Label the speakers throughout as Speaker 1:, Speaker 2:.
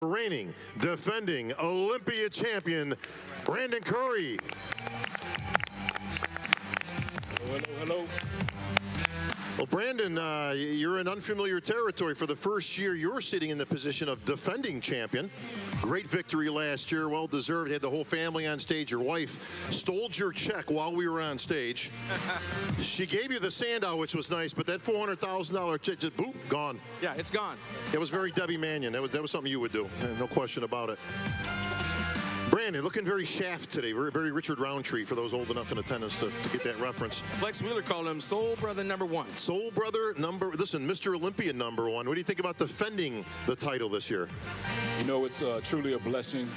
Speaker 1: reigning, defending Olympia champion, brandoncurry.
Speaker 2: Hello, hello.
Speaker 1: Well, Brandon, you're in unfamiliar territory. For the first year, you're sitting in the position of defending champion. Great victory last year, well-deserved. Had the whole family on stage. Your wife stole your check while we were on stage. She gave you the Sandow, which was nice, but that $400,000 check just, boop, gone.
Speaker 3: Yeah, it's gone.
Speaker 1: It was very Debbie Mannion. That was something you would do, no question about it. Brandon, looking very Shaft today, very Richard Roundtree for those old enough in attendance to get that reference.
Speaker 3: Lex Wheeler called him Soul Brother #1.
Speaker 1: Soul Brother listen, Mr. Olympia #1. What do you think about defending the title this year?
Speaker 2: You know, it's truly a blessing,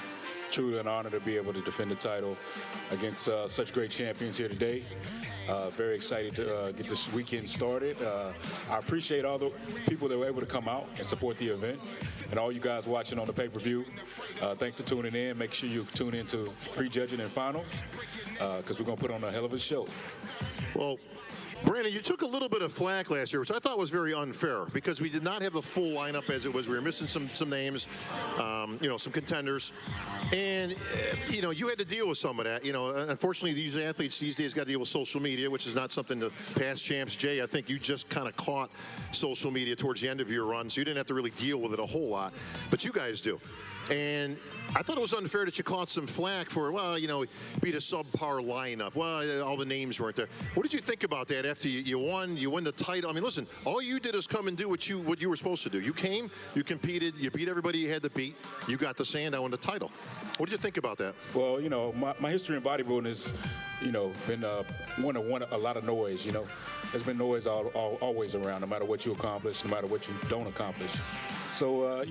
Speaker 2: truly an honor to be able to defend the title against such great champions here today. Very excited to get this weekend started. I appreciate all the people that were able to come out and support the event, and all you guys watching on the pay-per-view. Thanks for tuning in. Make sure you tune in to prejudging and finals, because we're going to put on a hell of a show.
Speaker 1: Well, Brandon, you took a little bit of flack last year, which I thought was very unfair, because we did not have the full lineup as it was. We were missing some names, some contenders. And, you had to deal with some of that. Unfortunately, these athletes these days got to deal with social media, which is not something the past champs. Jay, I think you just kind of caught social media towards the end of your run, so you didn't have to really deal with it a whole lot. But you guys do. And I thought it was unfair that you caught some flack for, beat a subpar lineup. Well, all the names weren't there. What did you think about that after you win the title? I mean, listen, all you did is come and do what you were supposed to do. You came, you competed, you beat everybody you had to beat, you got the Sandow and the title. What did you think about that?
Speaker 2: Well, my history in bodybuilding has, been one a lot of noise, There's been noise always around, no matter what you accomplish, no matter what you don't accomplish. So,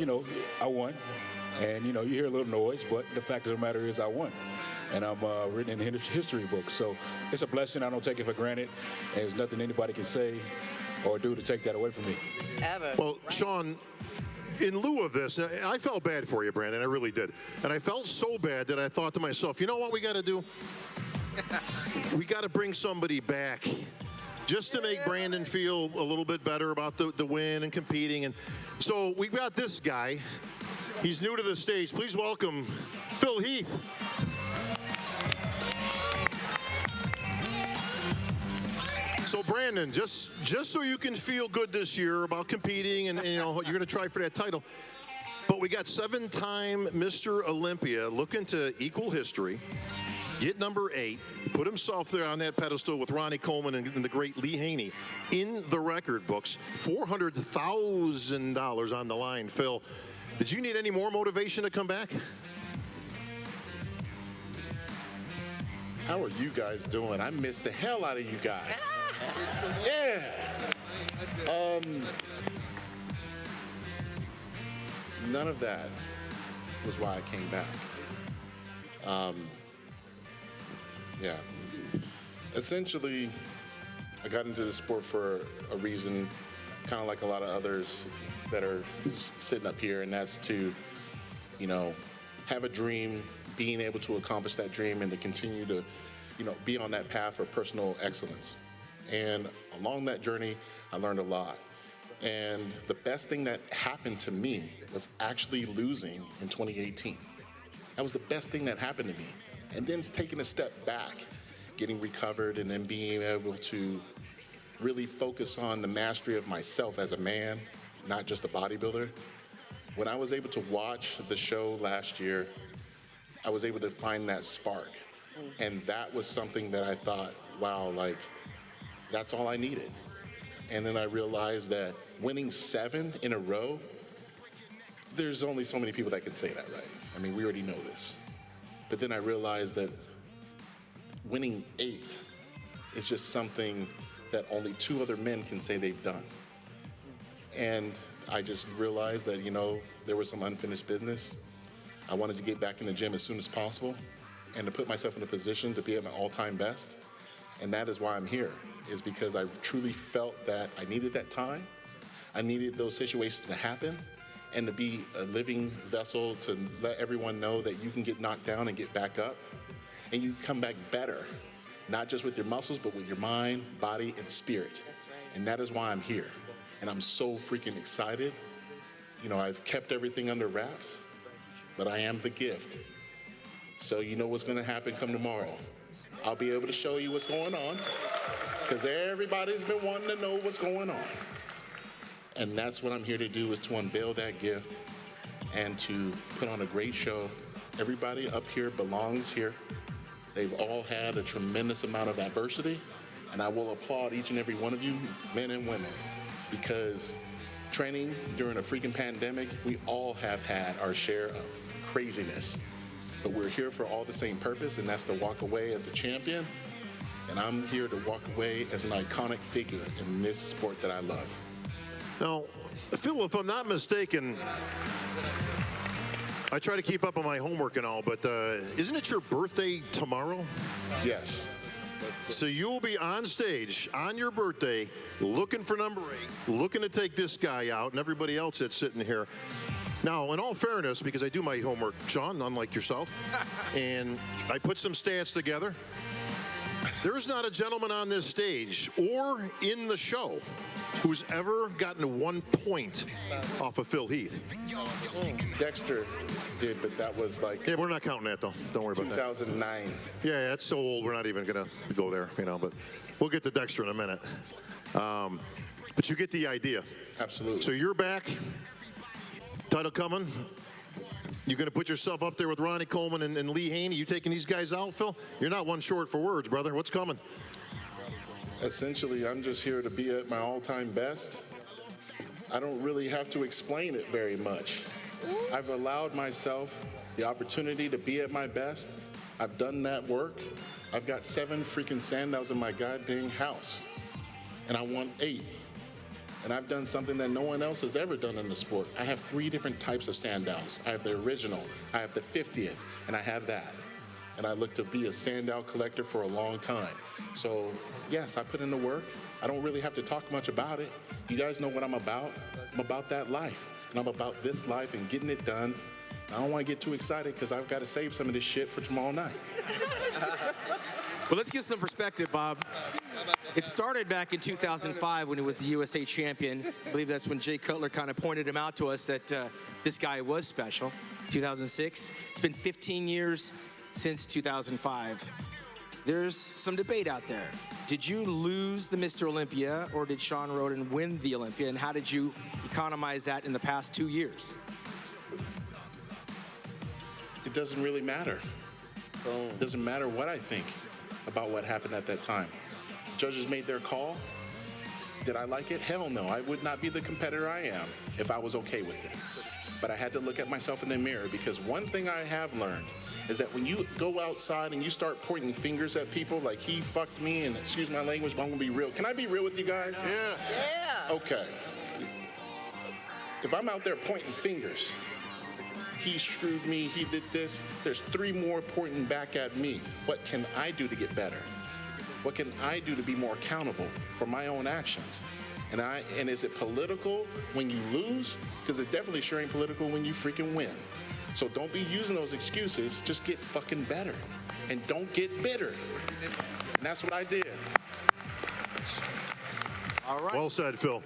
Speaker 2: I won. And, you hear a little noise, but the fact of the matter is I won. And I'm written in the history books. So it's a blessing. I don't take it for granted. And there's nothing anybody can say or do to take that away from me.
Speaker 1: Well, Sean, in lieu of this, I felt bad for you, Brandon. I really did. And I felt so bad that I thought to myself, you know what we got to do? We got to bring somebody back just to make Brandon feel a little bit better about the win and competing. And so we got this guy. He's new to the stage. Please welcome Phil Heath. So Brandon, just so you can feel good this year about competing, and you're going to try for that title. But we got 7-time Mr. Olympia looking to equal history, get #8, put himself there on that pedestal with Ronnie Coleman and the great Lee Haney in the record books. $400,000 on the line, Phil. Did you need any more motivation to come back?
Speaker 4: How are you guys doing? I missed the hell out of you guys. Yeah. None of that was why I came back. Yeah. Essentially, I got into the sport for a reason, kind of like a lot of others that are sitting up here, and that's to, have a dream, being able to accomplish that dream, and to continue to, be on that path for personal excellence. And along that journey, I learned a lot. And the best thing that happened to me was actually losing in 2018. That was the best thing that happened to me. And then taking a step back, getting recovered, and then being able to really focus on the mastery of myself as a man, not just a bodybuilder. When I was able to watch the show last year, I was able to find that spark. And that was something that I thought, wow, that's all I needed. And then I realized that winning 7 in a row, there's only so many people that can say that, right? I mean, we already know this. But then I realized that winning 8 is just something that only 2 other men can say they've done. And I just realized that, there was some unfinished business. I wanted to get back in the gym as soon as possible and to put myself in a position to be at my all-time best. And that is why I'm here, is because I truly felt that I needed that time. I needed those situations to happen and to be a living vessel to let everyone know that you can get knocked down and get back up and you come back better, not just with your muscles, but with your mind, body, and spirit. And that is why I'm here. And I'm so freaking excited. I've kept everything under wraps. but I am the gift. So you know what's going to happen come tomorrow. I'll be able to show you what's going on because everybody's been wanting to know what's going on. And that's what I'm here to do, is to unveil that gift and to put on a great show. Everybody up here belongs here. They've all had a tremendous amount of adversity, and I will applaud each and every one of you, men and women, because training during a freaking pandemic, we all have had our share of craziness. But we're here for all the same purpose, and that's to walk away as a champion. And I'm here to walk away as an iconic figure in this sport that I love.
Speaker 1: Now, Phil, if I'm not mistaken, I try to keep up on my homework and all, but isn't it your birthday tomorrow?
Speaker 4: Yes.
Speaker 1: So you'll be on stage on your birthday looking for number 8, looking to take this guy out and everybody else that's sitting here. Now, in all fairness, because I do my homework, Sean, unlike yourself, and I put some stats together, there's not a gentleman on this stage or in the show who's ever gotten 1 point off of Phil Heath.
Speaker 4: Dexter did, but that was like
Speaker 1: Yeah, we're not counting that, though. Don't worry about that.
Speaker 4: 2009.
Speaker 1: Yeah, that's so old, we're not even going to go there, you know, but we'll get to Dexter in a minute. But you get the idea.
Speaker 4: Absolutely.
Speaker 1: So you're back. Title coming. You going to put yourself up there with Ronnie Coleman and Lee Haney? You taking these guys out, Phil? You're not one short for words, brother. What's coming?
Speaker 4: Essentially, I'm just here to be at my all-time best. I don't really have to explain it very much. I've allowed myself the opportunity to be at my best. I've done that work. I've got 7 freaking Sandals in my goddamn house, and I want 8. And I've done something that no one else has ever done in the sport. I have 3 different types of Sandals. I have the original, I have the 50th, and I have that. And I look to be a Sandal collector for a long time. So, yes, I put in the work. I don't really have to talk much about it. You guys know what I'm about. I'm about that life. And I'm about this life and getting it done. I don't want to get too excited because I've got to save some of this shit for tomorrow night.
Speaker 3: Well, let's give some perspective, Bob. It started back in 2005 when he was the USA champion. I believe that's when Jay Cutler kind of pointed him out to us that this guy was special. 2006. It's been 15 years since 2005. There's some debate out there. Did you lose the Mr. Olympia, or did Sean Roden win the Olympia, and how did you economize that in the past 2 years?
Speaker 4: It doesn't really matter. It doesn't matter what I think about what happened at that time. Judges made their call. Did I like it? Hell no. I would not be the competitor I am if I was okay with it. But I had to look at myself in the mirror, because one thing I have learned is that when you go outside and you start pointing fingers at people like he fucked me, and excuse my language, but I'm gonna be real. Can I be real with you guys?
Speaker 1: Yeah.
Speaker 4: Okay. If I'm out there pointing fingers, he screwed me, he did this, there's 3 more pointing back at me. What can I do to get better? What can I do to be more accountable for my own actions? And is it political when you lose? Because it definitely sure ain't political when you freaking win. So don't be using those excuses. Just get fucking better. And don't get bitter. And that's what I did.
Speaker 3: All right.
Speaker 1: Well said, Phil.